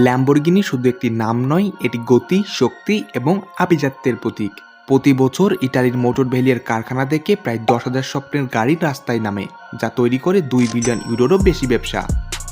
Lamborghini শুধু একটি নাম নয়, এটি গতি, শক্তি এবং আভিজাত্যের প্রতীক। প্রতি বছর ইতালির মোটর ভ্যালির কারখানা থেকে প্রায় 10,000 স্বপ্নের গাড়ি রাস্তায় নামে, যা তৈরি করে 2 বিলিয়ন ইউরোরও বেশি ব্যবসা।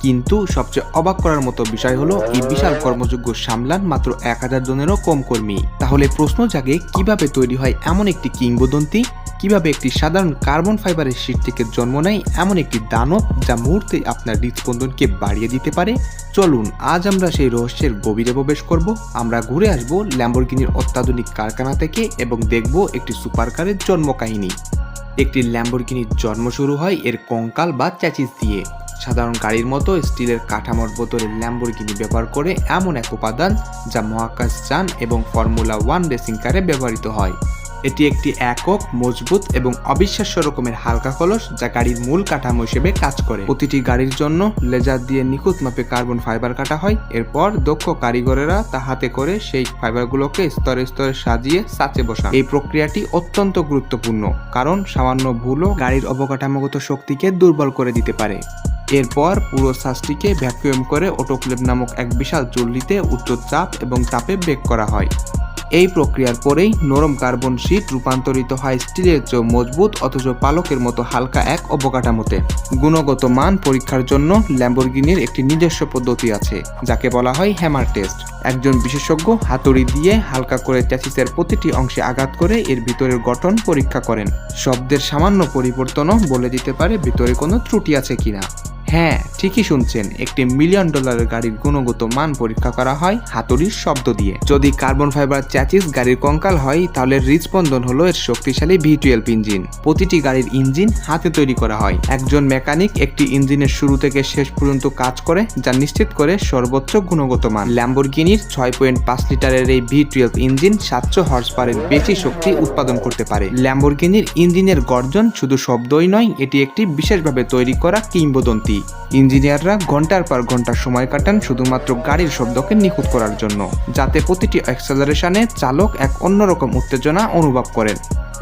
কিন্তু সবচেয়ে অবাক করার মতো বিষয় হলো এই বিশাল কর্মযোগ্য সামলান মাত্র 1000 জনেরও কম কর্মী। তাহলে প্রশ্ন জাগে, কিভাবে তৈরি হয় এমন একটি কিংবদন্তি? কিভাবে একটি সাধারণ কার্বন ফাইবারের শীট থেকে জন্ম নেয় এমন একটি দানব, যা মুহূর্তে আপনার হৃদস্পন্দনকে বাড়িয়ে দিতে পারে? চলুন আজ আমরা সেই রহস্যের গভীরে প্রবেশ করব। আমরা ঘুরে আসব ল্যাম্বরগিনির অত্যাধুনিক কারখানা থেকে এবং দেখব একটি সুপারকারের জন্ম কাহিনী। একটি ল্যাম্বরগিনির জন্ম শুরু হয় এর কঙ্কাল বা চ্যাসিস দিয়ে। সাধারণ গাড়ির মতো স্টিলের কাঠামোর বোতলে ল্যাম্বরগিনি ব্যবহার করে এমন এক উপাদান যা মহাকাশযান এবং ফর্মুলা 1 রেসিং কারে ব্যবহৃত হয়। এটি একটি একক, মজবুত এবং অবিশ্বাস্য রকমের হালকা কলস যা গাড়ির মূল কাঠামো হিসেবে কাজ করে। প্রতিটি গাড়ির জন্য লেজার দিয়ে নিখুঁত মাপে কার্বন ফাইবার কাটা হয়। এরপর দক্ষ কারিগরেরা তা হাতে করে সেই ফাইবারগুলোকে স্তরে স্তরে সাজিয়ে ছাঁচে বসান। এই প্রক্রিয়াটি অত্যন্ত গুরুত্বপূর্ণ, কারণ সামান্য ভুলও গাড়ির অবকাঠামোগত শক্তিকে দুর্বল করে দিতে পারে। এরপর পুরো ছাঁচটিকে ভ্যাকুয়াম করে অটোক্লেভ নামক এক বিশাল চুল্লিতে উচ্চ চাপ এবং তাপে বেক করা হয়। এই প্রক্রিয়ার পরেই নরম কার্বন শীট রূপান্তরিত হয় স্টিলের চেয়ে মজবুত অথচ পালকের মতো হালকা এক অবকাঠামোতে। গুণগত মান পরীক্ষার জন্য ল্যাম্বরগিনির একটি নিজস্ব পদ্ধতি আছে, যাকে বলা হয় হ্যামার টেস্ট। একজন বিশেষজ্ঞ হাতুড়ি দিয়ে হালকা করে চ্যাসিসের প্রতিটি অংশে আঘাত করে এর ভিতরের গঠন পরীক্ষা করেন। শব্দের সামান্য পরিবর্তনও বলে দিতে পারে ভিতরে কোনো ত্রুটি আছে কিনা। হ্যাঁ, ঠিকই শুনছেন, একটি $1 মিলিয়ন গাড়ির গুণগত মান পরীক্ষা করা হয় হাতুড়ির শব্দ দিয়ে। যদি কার্বন ফাইবার চ্যাসিস গাড়ির কঙ্কাল হয়, তাহলে হৃদস্পন্দন হলো এর শক্তিশালী V12 ইঞ্জিন। প্রতিটি গাড়ির ইঞ্জিন হাতে তৈরি করা হয়। একজন মেকানিক একটি ইঞ্জিনের শুরু থেকে শেষ পর্যন্ত কাজ করে, যা নিশ্চিত করে সর্বোচ্চ গুণগত মান। ল্যাম্বরগিনির 6.5 লিটারের এই V12 ইঞ্জিন 700 হর্স পাওয়ারের বেশি শক্তি উৎপাদন করতে পারে। ল্যাম্বরগিনির ইঞ্জিনের গর্জন শুধু শব্দই নয়, এটি একটি বিশেষভাবে তৈরি করা কিংবদন্তি। ইঞ্জিনিয়াররা ঘন্টার পর ঘন্টা সময় কাটান শুধুমাত্র গাড়ির শব্দকে নিখুঁত করার জন্য, যাতে প্রতিটি অ্যাক্সেলারেশনে চালক এক অন্যরকম উত্তেজনা অনুভব করেন।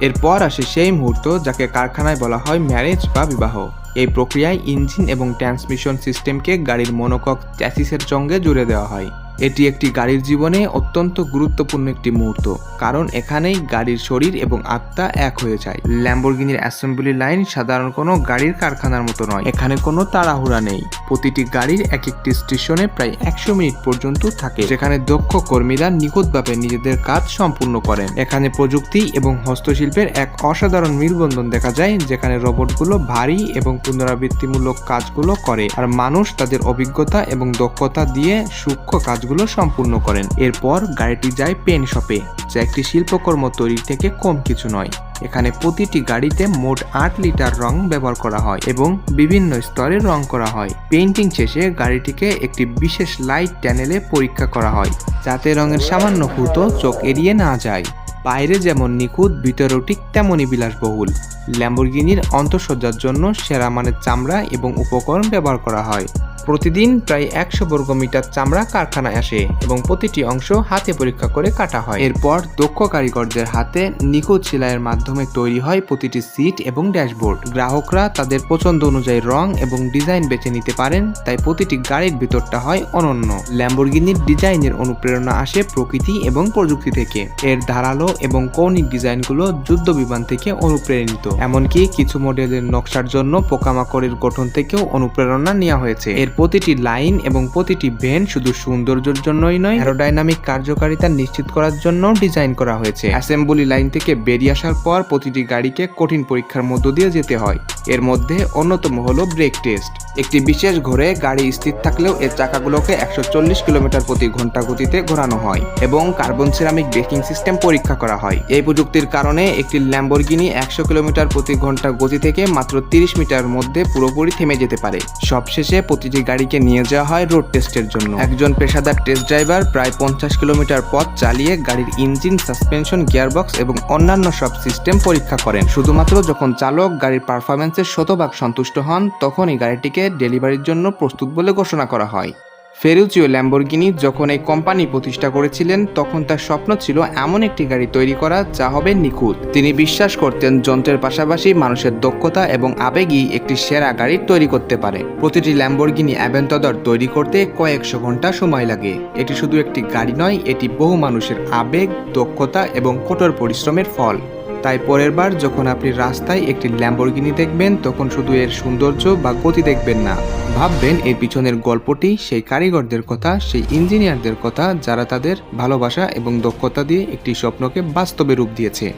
এরপর আসে সেই মুহূর্ত যাকে কারখানায় বলা হয় ম্যারেজ বা বিবাহ। এই প্রক্রিয়ায় ইঞ্জিন এবং ট্রান্সমিশন সিস্টেমকে গাড়ির মনোকক চ্যাসিসের সঙ্গে জুড়ে দেওয়া হয়। এটি একটি গাড়ির জীবনে অত্যন্ত গুরুত্বপূর্ণ একটি মুহূর্ত, কারণ এখানেই গাড়ির শরীর এবং আত্মা এক হয়ে যায়। ল্যাম্বরগিনির অ্যাসেম্বলি লাইন সাধারণ কোনো গাড়ির কারখানার মতো নয়। এখানে কোনো তাড়াহুড়া নেই। প্রতিটি গাড়ির এক একটি স্টেশনে প্রায় 100 মিনিট পর্যন্ত থাকে, যেখানে দক্ষ কর্মীরা নিখুঁতভাবে নিজেদের কাজ সম্পূর্ণ করেন। এখানে প্রযুক্তি এবং হস্তশিল্পের এক অসাধারণ মেলবন্ধন দেখা যায়, যেখানে রোবটগুলো ভারী এবং পুনরাবৃত্তিমূলক কাজগুলো করে, আর মানুষ তাদের অভিজ্ঞতা এবং দক্ষতা দিয়ে সূক্ষ্ম কাজগুলো সম্পূর্ণ করেন। এরপর গাড়িটি যায় পেইন্ট শপে, যা একটি শিল্পকর্ম তৈরি থেকে কম কিছু নয়। এখানে প্রতিটি গাড়িতে মোট 8 লিটার রং ব্যবহার করা হয় এবং বিভিন্ন স্তরে রং করা হয়। পেইন্টিং শেষে গাড়িটিকে একটি বিশেষ লাইট ট্যানেলে পরীক্ষা করা হয়, যাতে রঙের সামান্য ফুটো চোখ এড়িয়ে না যায়। বাইরে যেমন নিখুঁত, ভিতরেও ঠিক তেমনই বিলাসবহুল। ল্যাম্বরগিনির অন্তঃসজ্জার জন্য সেরা মানের চামড়া এবং উপকরণ ব্যবহার করা হয়। প্রতিদিন প্রায় 100 বর্গ মিটার চামড়া কারখানায় আসে এবং প্রতিটি অংশ হাতে পরীক্ষা করে কাটা হয়। এরপর দক্ষ কারিগরদের হাতে নিখুঁত সেলাইয়ের মাধ্যমে তৈরি হয় প্রতিটি সিট এবং ড্যাশবোর্ড। গ্রাহকরা তাদের পছন্দ অনুযায়ী রং এবং ডিজাইন বেছে নিতে পারেন, তাই প্রতিটি গাড়ির ভিতরটা হয় অনন্য। ল্যাম্বরগিনির ডিজাইনের অনুপ্রেরণা আসে প্রকৃতি এবং প্রযুক্তি থেকে। এর ধারালো এবং কৌণিক ডিজাইনগুলো যুদ্ধ বিমান থেকে অনুপ্রেরিত। এমনকি কিছু মডেলের নকশার জন্য পোকামাকড়ের গঠন থেকেও অনুপ্রেরণা নেওয়া হয়েছে। এর প্রতিটি লাইন এবং প্রতিটি ভেন শুধু সৌন্দর্যের জন্যই নয়, অ্যারোডাইনামিক কার্যকারিতা নিশ্চিত করার জন্য ডিজাইন করা হয়েছে। অ্যাসেম্বলি লাইন থেকে বেরিয়ে আসার পর প্রতিটি গাড়িকে কঠিন পরীক্ষার মধ্য দিয়ে যেতে হয়। এর মধ্যে অন্যতম হলো ব্রেক টেস্ট। একটি বিশেষ ঘোরে গাড়ি স্থির থাকলেও এর চাকাগুলোকে 140 কিলোমিটার প্রতি ঘন্টা গতিতে ঘোরানো হয় এবং কার্বন সিরামিক ব্রেকিং সিস্টেম পরীক্ষা করা হয়। এই প্রযুক্তির কারণে একটি ল্যাম্বরগিনি 100 কিলোমিটার প্রতি ঘন্টা গতি থেকে মাত্র 30 মিটারের মধ্যে পুরোপুরি থেমে যেতে পারে। সবশেষে প্রতিটি গাড়িকে নিয়ে যাওয়া হয় রোড টেস্টের জন্য। একজন পেশাদার টেস্ট ড্রাইভার প্রায় 50 কিলোমিটার পথ চালিয়ে গাড়ির ইঞ্জিন, সাসপেনশন, গিয়ারবক্স এবং অন্যান্য সব সিস্টেম পরীক্ষা করেন। শুধুমাত্র যখন চালক গাড়ির পারফরম্যান্সের 100% সন্তুষ্ট হন, তখনই গাড়িটিকে ডেলিভারির জন্য প্রস্তুত বলে ঘোষণা করা হয়। ফেরুচিও ল্যাম্বরগিনি যখন এই কোম্পানি প্রতিষ্ঠা করেছিলেন তখন তার স্বপ্ন ছিল এমন একটি গাড়ি তৈরি করা যা হবে নিখুঁত। তিনি বিশ্বাস করতেন যন্ত্রের পাশাপাশি মানুষের দক্ষতা এবং আবেগই একটি সেরা গাড়ি তৈরি করতে পারে। প্রতিটি ল্যাম্বরগিনি অ্যাভেন্ট্যুর তৈরি করতে কয়েকশো ঘন্টা সময় লাগে। এটি শুধু একটি গাড়ি নয়, এটি বহু মানুষের আবেগ, দক্ষতা এবং কঠোর পরিশ্রমের ফল। তাই পরের বার যখন আপনি রাস্তায় একটি ল্যাম্বরগিনি দেখবেন তখন শুধু এর সৌন্দর্য বা গতি দেখবেন না, ভাববেন এর পিছনের গল্পটি, সেই কারিগরদের কথা, সেই ইঞ্জিনিয়ারদের কথা যারা তাদের ভালোবাসা এবং দক্ষতা দিয়ে একটি স্বপ্নকে বাস্তবে রূপ দিয়েছে।